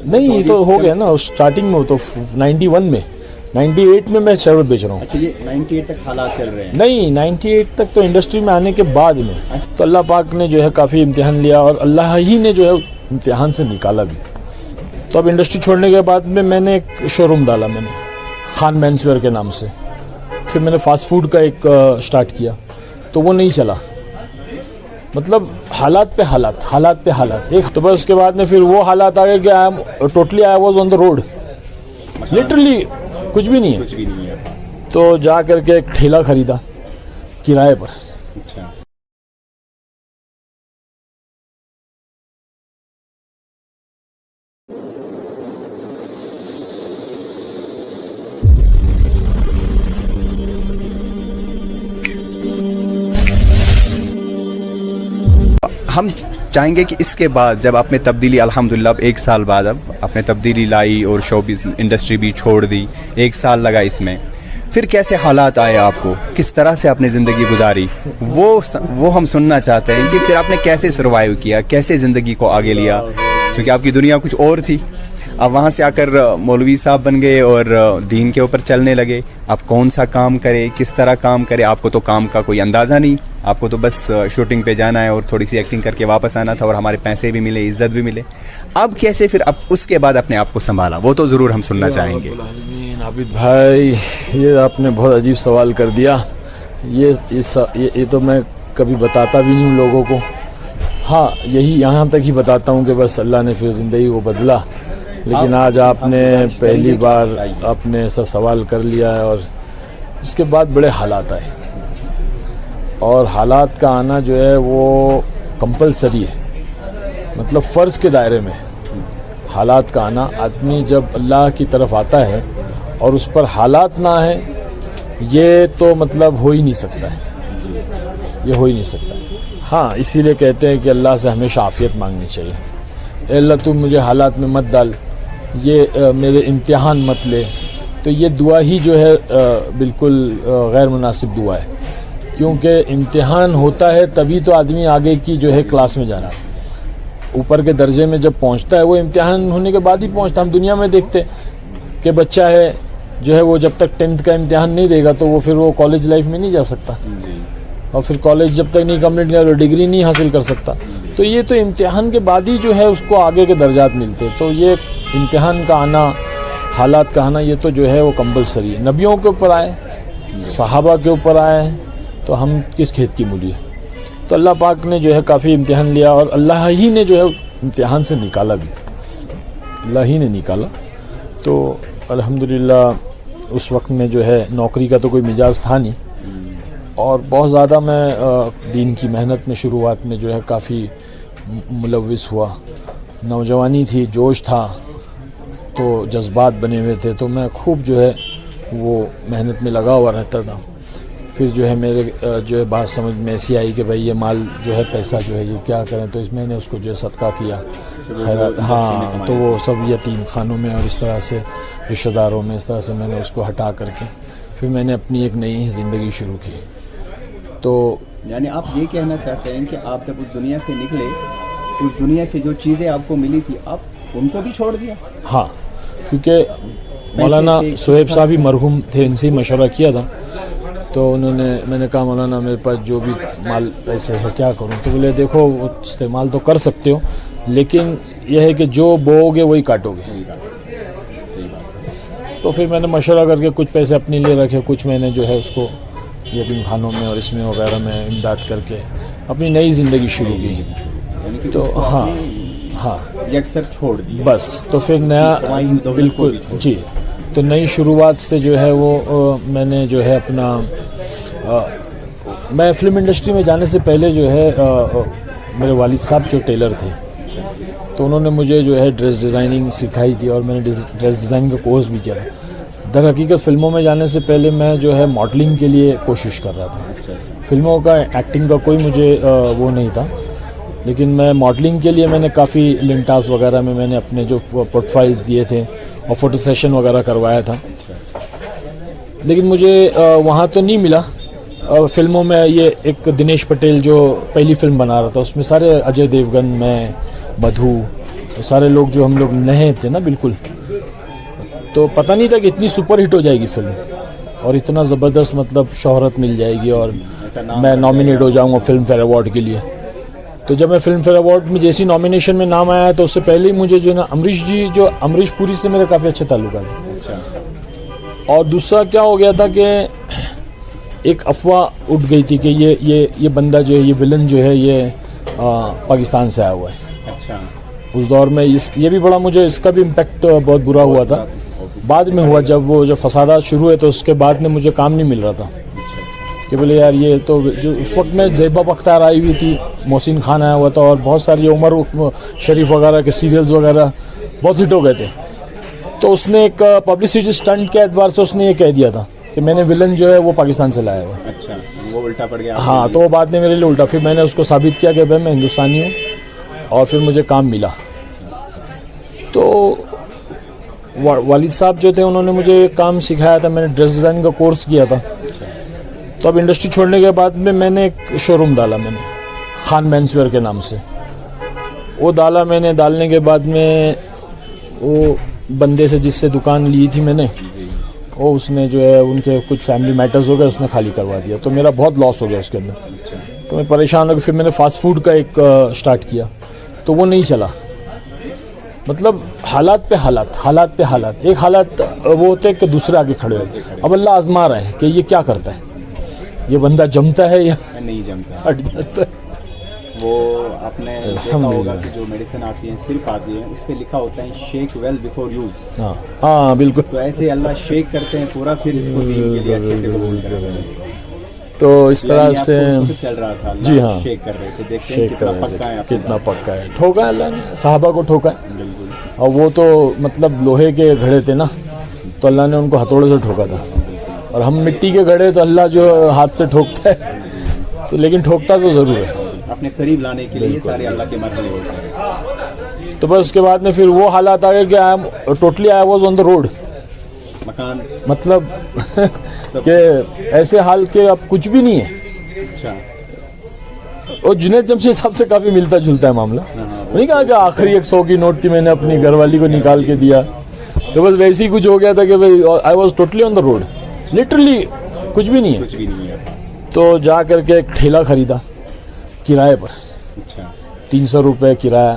نہیں یہ تو ہو گیا نا اسٹارٹنگ میں، تو 91 میں 98 میں شربت بیچ رہا ہوں. اچھا یہ 98 تک حالات چل رہے ہیں؟ نہیں 98 تک تو انڈسٹری میں آنے کے بعد میں. تو اللہ پاک نے جو ہے کافی امتحان لیا اور اللہ ہی نے جو ہے امتحان سے نکالا بھی. تو اب انڈسٹری چھوڑنے کے بعد میں نے ایک شو روم ڈالا، میں نے خان مینس ویئر کے نام سے. پھر میں نے فاسٹ فوڈ کا ایک سٹارٹ کیا، تو وہ نہیں چلا. مطلب حالات پہ حالات ایک. تو بس اس کے بعد میں پھر وہ حالات آ گئے کہ totally I was on the road, literally کچھ بھی نہیں ہے. تو جا کر کے ایک ٹھیلا خریدا کرائے پر. ہم چاہیں گے کہ اس کے بعد جب آپ نے تبدیلی الحمدللہ اب 1 سال بعد اب آپ نے تبدیلی لائی اور شو انڈسٹری بھی چھوڑ دی، 1 سال لگا اس میں، پھر کیسے حالات آئے آپ کو، کس طرح سے آپ نے زندگی گزاری، وہ ہم سننا چاہتے ہیں کہ پھر آپ نے کیسے سروائیو کیا، کیسے زندگی کو آگے لیا، کیونکہ آپ کی دنیا کچھ اور تھی. اب وہاں سے آ کر مولوی صاحب بن گئے اور دین کے اوپر چلنے لگے. آپ کون سا کام کرے، کس طرح کام کرے، آپ کو تو کام کا کوئی اندازہ نہیں، آپ کو تو بس شوٹنگ پہ جانا ہے اور تھوڑی سی ایکٹنگ کر کے واپس آنا تھا اور ہمارے پیسے بھی ملے، عزت بھی ملے. اب کیسے پھر اب اس کے بعد اپنے آپ کو سنبھالا، وہ تو ضرور ہم سننا چاہیں گے. عابد بھائی یہ آپ نے بہت عجیب سوال کر دیا. یہ تو میں کبھی بتاتا بھی نہیں ہوں لوگوں کو. ہاں یہی یہاں تک ہی بتاتا ہوں کہ بس اللہ نے پھر زندگی کو بدلا. لیکن آج آپ نے پہلی بار آپ نے ایسا سوال کر لیا ہے، اور اس کے بعد بڑے حالات آئے، اور حالات کا آنا جو ہے وہ کمپلسری ہے. مطلب فرض کے دائرے میں حالات کا آنا، آدمی جب اللہ کی طرف آتا ہے اور اس پر حالات نہ ہیں، یہ تو مطلب ہو ہی نہیں سکتا ہے، یہ ہو ہی نہیں سکتا. ہاں اسی لیے کہتے ہیں کہ اللہ سے ہمیشہ عافیت مانگنی چاہیے. اے اللہ تم مجھے حالات میں مت ڈال، یہ میرے امتحان مت لے. تو یہ دعا ہی جو ہے بالکل غیر مناسب دعا ہے، کیونکہ امتحان ہوتا ہے تبھی تو آدمی آگے کی جو ہے کلاس میں جانا، اوپر کے درجے میں جب پہنچتا ہے وہ امتحان ہونے کے بعد ہی پہنچتا. ہم دنیا میں دیکھتے کہ بچہ ہے جو ہے وہ جب تک 10th کا امتحان نہیں دے گا تو وہ پھر وہ کالج لائف میں نہیں جا سکتا، اور پھر کالج جب تک نہیں کمپلیٹ کیا تو ڈگری نہیں حاصل کر سکتا. تو یہ تو امتحان کے بعد ہی جو ہے اس کو آگے کے درجات ملتے. تو یہ امتحان کا آنا، حالات کا آنا، یہ تو جو ہے وہ کمپلسری ہے. نبیوں کے اوپر آئے، صحابہ کے اوپر آئے، تو ہم کس کھیت کی مولی ہے. تو اللہ پاک نے جو ہے کافی امتحان لیا، اور اللہ ہی نے جو ہے امتحان سے نکالا بھی، اللہ ہی نے نکالا. تو الحمدللہ اس وقت میں جو ہے نوکری کا تو کوئی مزاج تھا نہیں، اور بہت زیادہ میں دین کی محنت میں شروعات میں جو ہے کافی ملوث ہوا. نوجوانی تھی، جوش تھا، تو جذبات بنے ہوئے تھے، تو میں خوب جو ہے وہ محنت میں لگا ہوا رہتا تھا. پھر جو ہے میرے جو ہے بات سمجھ میں ایسی آئی کہ بھائی یہ مال جو ہے پیسہ جو ہے یہ کیا کریں. تو میں نے اس کو جو ہے صدقہ کیا، خیرات. ہاں تو وہ سب یتیم خانوں میں اور اس طرح سے رشتہ داروں میں، اس طرح سے میں نے اس کو ہٹا کر کے پھر میں نے اپنی ایک نئی زندگی شروع کی. تو یعنی آپ یہ کہنا چاہتے ہیں کہ آپ جب اس دنیا سے نکلے، اس دنیا سے جو چیزیں آپ کو ملی تھی آپ ان کو بھی چھوڑ دیا؟ ہاں، کیونکہ مولانا سہیب صاحب ہی مرحوم تھے، ان سے ہی مشورہ کیا تھا. تو میں نے کہا مولانا میرے پاس جو بھی مال پیسے ہے کیا کروں. تو بولے دیکھو وہ استعمال تو کر سکتے ہو، لیکن یہ ہے کہ جو بوؤ گے وہی کاٹو گے. تو پھر میں نے مشورہ کر کے کچھ پیسے اپنے لیے رکھے، کچھ میں نے جو ہے اس کو یتیم خانوں میں اور اس میں وغیرہ میں امداد کر کے اپنی نئی زندگی شروع کی. تو ہاں یکسر چھوڑ دیا بس. تو پھر نیا بالکل جی. تو نئی شروعات سے جو ہے وہ میں نے جو ہے اپنا میں فلم انڈسٹری میں جانے سے پہلے جو ہے میرے والد صاحب جو ٹیلر تھے، تو انہوں نے مجھے جو ہے ڈریس ڈیزائننگ سکھائی تھی، اور میں نے ڈریس ڈیزائننگ کا کورس بھی کیا تھا. در حقیقت فلموں میں جانے سے پہلے میں جو ہے ماڈلنگ کے لیے کوشش کر رہا تھا. فلموں کا ایکٹنگ کا کوئی مجھے وہ نہیں تھا، لیکن میں ماڈلنگ کے لیے میں نے کافی لنٹاس وغیرہ میں نے اپنے جو پروفائلز دیے تھے اور فوٹو سیشن وغیرہ کروایا تھا. لیکن مجھے وہاں تو نہیں ملا. فلموں میں یہ ایک دنیش پٹیل جو پہلی فلم بنا رہا تھا، اس میں سارے اجے دیوگن، میں، بدھو، سارے لوگ جو ہم لوگ نئے تھے نا بالکل, تو پتہ نہیں تھا کہ اتنی سپر ہٹ ہو جائے گی فلم اور اتنا زبردست مطلب شہرت مل جائے گی اور میں نامینیٹ ہو جاؤں گا فلم فیئر ایوارڈ کے لیے. تو جب میں فلم فیئر ایوارڈ میں جیسی نامینیشن میں نام آیا تو اس سے پہلے ہی مجھے جو نا امریش پوری سے میرے کافی اچھے تعلقات تھے. اور دوسرا کیا ہو گیا تھا کہ ایک افواہ اٹھ گئی تھی کہ یہ بندہ جو ہے, یہ ولن جو ہے, یہ پاکستان سے آیا ہوا ہے. اچھا. اس دور میں یہ بھی بڑا مجھے اس کا بھی امپیکٹ بہت برا ہوا تھا. بعد میں ہوا جب وہ فسادات شروع ہوئے تو اس کے بعد میں مجھے کام نہیں مل رہا تھا کہ بولے یار یہ تو جو اس وقت میں زیبا بختیار آئی ہوئی تھی, محسن خان آیا ہوا تھا اور بہت ساری عمر شریف وغیرہ کے سیریلز وغیرہ بہت ہٹ ہو گئے تھے. تو اس نے ایک پبلسٹی اسٹنٹ کے اعتبار سے اس نے یہ کہہ دیا تھا کہ میں نے ولن جو ہے وہ پاکستان سے لایا ہوا. اچھا, وہ الٹا پڑ گیا. ہاں, تو وہ بات نے میرے لیے الٹا. پھر میں نے اس کو ثابت کیا کہ بھائی میں ہندوستانی ہوں اور پھر مجھے کام ملا. تو والد صاحب جو تھے انہوں نے مجھے کام سکھایا تھا. میں نے ڈریس ڈیزائننگ کا کورس کیا تھا. تو اب انڈسٹری چھوڑنے کے بعد میں نے ایک شو روم ڈالا, میں نے خان مینس ویئر کے نام سے. وہ ڈالا میں نے. ڈالنے کے بعد میں وہ بندے سے جس سے دکان لی تھی میں نے, وہ اس نے جو ہے ان کے کچھ فیملی میٹرز ہو گئے, اس نے خالی کروا دیا. تو میرا بہت لاس ہو گیا اس کے اندر. تو میں پریشان ہو گیا. پھر میں نے فاسٹ فوڈ کا ایک اسٹارٹ کیا تو وہ نہیں چلا. مطلب حالات پہ حالات. ایک حالات وہ ہوتے ہیں کہ دوسرے آگے کھڑے ہوتے. اب اللہ آزما رہے ہیں کہ یہ کیا کرتا ہے, یہ بندہ جمتا ہے یا نہیں جمتا, ہٹ جاتا ہے. وہ آپ نے دیکھا ہوگا کہ جو میڈیسن آتی ہیں صرف آتی ہیں اس پہ لکھا ہوتا ہے شیک ویل بیفور یوز. ہاں بالکل. تو ایسے اللہ شیک کرتے ہیں پورا, پھر اس کو دین کے لیے اچھے سے قبول کرتے ہیں. تو اس طرح سے چل رہا تھا. جی ہاں, شیک کر رہے تھے. دیکھتے ہیں کتنا پکا ہے, کتنا پکا ہے. ٹھوکا ہے اللہ نے, صحابہ کو ٹھوکا ہے. اور وہ تو مطلب لوہے کے گھڑے تھے نا, تو اللہ نے ان کو ہتھوڑے سے ٹھوکا تھا. اور ہم مٹی کے گھڑے تو اللہ جو ہاتھ سے ٹھوکتا ہے, تو لیکن ٹھوکتا تو ضرور ہے. اپنے قریب لانے کے لیے سارے اللہ کے مرحلے ہوتے ہیں. تو بس اس کے بعد میں پھر وہ حالات آ گئے کہ totally I was on the road. مکان مطلب کہ ایسے حال کے اب کچھ بھی نہیں ہے. اچھا. اور جنید جمشید صاحب سے کافی ملتا جلتا ہے معاملہ. نہیں کہا کہ آخری 100 کی نوٹ تھی, میں نے اپنی گھر والی کو نکال کے دیا. تو بس ویسے ہی کچھ ہو گیا تھا کہ بھائی I was totally on the road, literally کچھ بھی نہیں ہے. تو جا کر کے ایک ٹھیلا خریدا کرائے پر. 300 روپے کرایہ.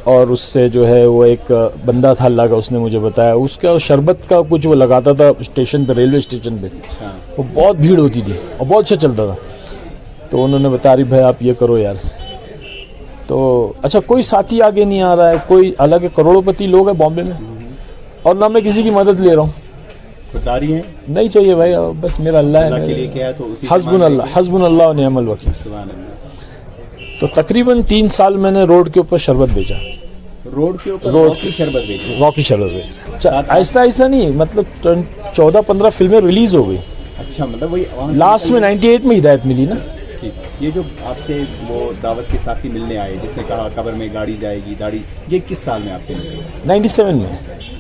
اور اس سے جو ہے وہ ایک بندہ تھا اللہ کا, اس نے مجھے بتایا اس کا شربت کا کچھ وہ لگاتا تھا اسٹیشن پہ, ریلوے اسٹیشن پہ. وہ بہت بھیڑ ہوتی تھی اور بہت اچھا چلتا تھا. تو انہوں نے بتایا بھائی آپ یہ کرو یار. تو اچھا کوئی ساتھی آگے نہیں آ رہا ہے, کوئی حالانکہ کروڑوں پتی لوگ ہیں بامبے میں, اور نہ میں کسی کی مدد لے رہا ہوں. خودداری ہے نہیں چاہیے بھائی, بس میرا اللہ ہے, حسبنا اللہ و نعم الوکیل. تو تقریباً 3 سال میں نے روڈ کے اوپر شربت بیچا. روڈ کے اوپر راکی شربت بیچا. آہستہ آہستہ نہیں, مطلب 14-15 فلمیں ریلیز ہو گئی. اچھا, مطلب وہی لاسٹ میں 98 میں ہدایت ملی نا. یہ جو آپ سے وہ دعوت کے ساتھی ملنے آئے جس نے کہا قبر میں گاڑی جائے گی داڑھی, یہ کس سال میں آپ سے ملے؟ 97 میں.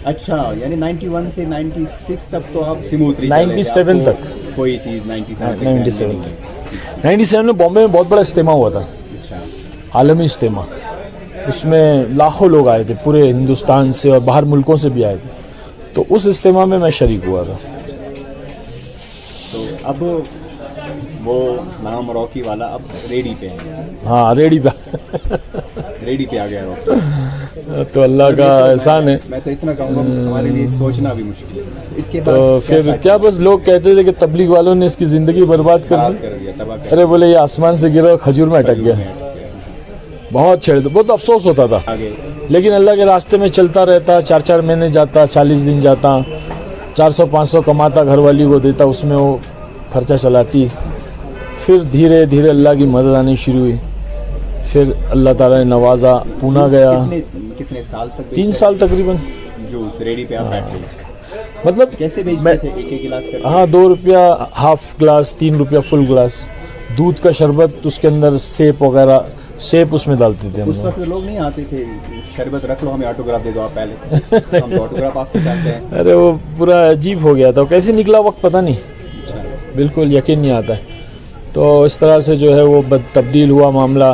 اچھا, یعنی 91 سے 96 تک تو آپ سموتھلی 97 تک کوئی چیز 97 میں بامبے میں بہت بڑا اجتماع ہوا تھا. اچھا. عالمی اجتماع. اس میں لاکھوں لوگ آئے تھے پورے ہندوستان سے اور باہر ملکوں سے بھی آئے تھے. تو اس اجتماع میں میں شریک ہوا تھا. تو اب وہ نام راکی والا اب ریڈی پہ ہے. ہاں ریڈی پہ آ گیا راکی. تو اللہ کا احسان ہے. میں تو اتنا کہوں گا ہمارے لیے سوچنا بھی مشکل ہے. اس کے تو پھر کیا بس لوگ کہتے تھے کہ تبلیغ والوں نے اس کی زندگی برباد کر دی. ارے بولے یہ آسمان سے گرا کھجور میں اٹک گیا. بہت چھیڑ تھے, بہت افسوس ہوتا تھا. لیکن اللہ کے راستے میں چلتا رہتا, 4 مہینے جاتا, 40 دن جاتا, 400-500 کماتا, گھر والی کو دیتا, اس میں وہ خرچہ چلاتی. پھر دھیرے دھیرے اللہ کی مدد آنی شروع ہوئی. پھر اللہ تعالیٰ نے نوازا, پونا گیا. کتنے سال تک؟ 3 سال تقریباً. جوس ریڈی پہ آپ بیٹھے, مطلب کیسے بیچتے تھے؟ ایک گلاس کر؟ ہاں 2 روپیہ ہاف گلاس, 3 روپیہ فل گلاس. دودھ کا شربت, اس کے اندر سیب وغیرہ, سیب اس میں ڈالتے تھے. اس وقت لوگ نہیں آتے تھے شربت رکھ لو ہمیں آٹوگراف دے دو آپ پہلے, ہم تو آٹوگراف آپ سے چاہتے ہیں. ارے وہ پورا عجیب ہو گیا تھا. کیسے نکلا وقت پتہ نہیں, بالکل یقین نہیں آتا ہے. تو اس طرح سے جو ہے وہ تبدیل ہوا معاملہ.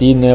3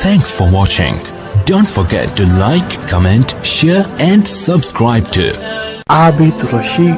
Thanks for watching. Don't forget to like, comment, share and subscribe to Abid Rashid.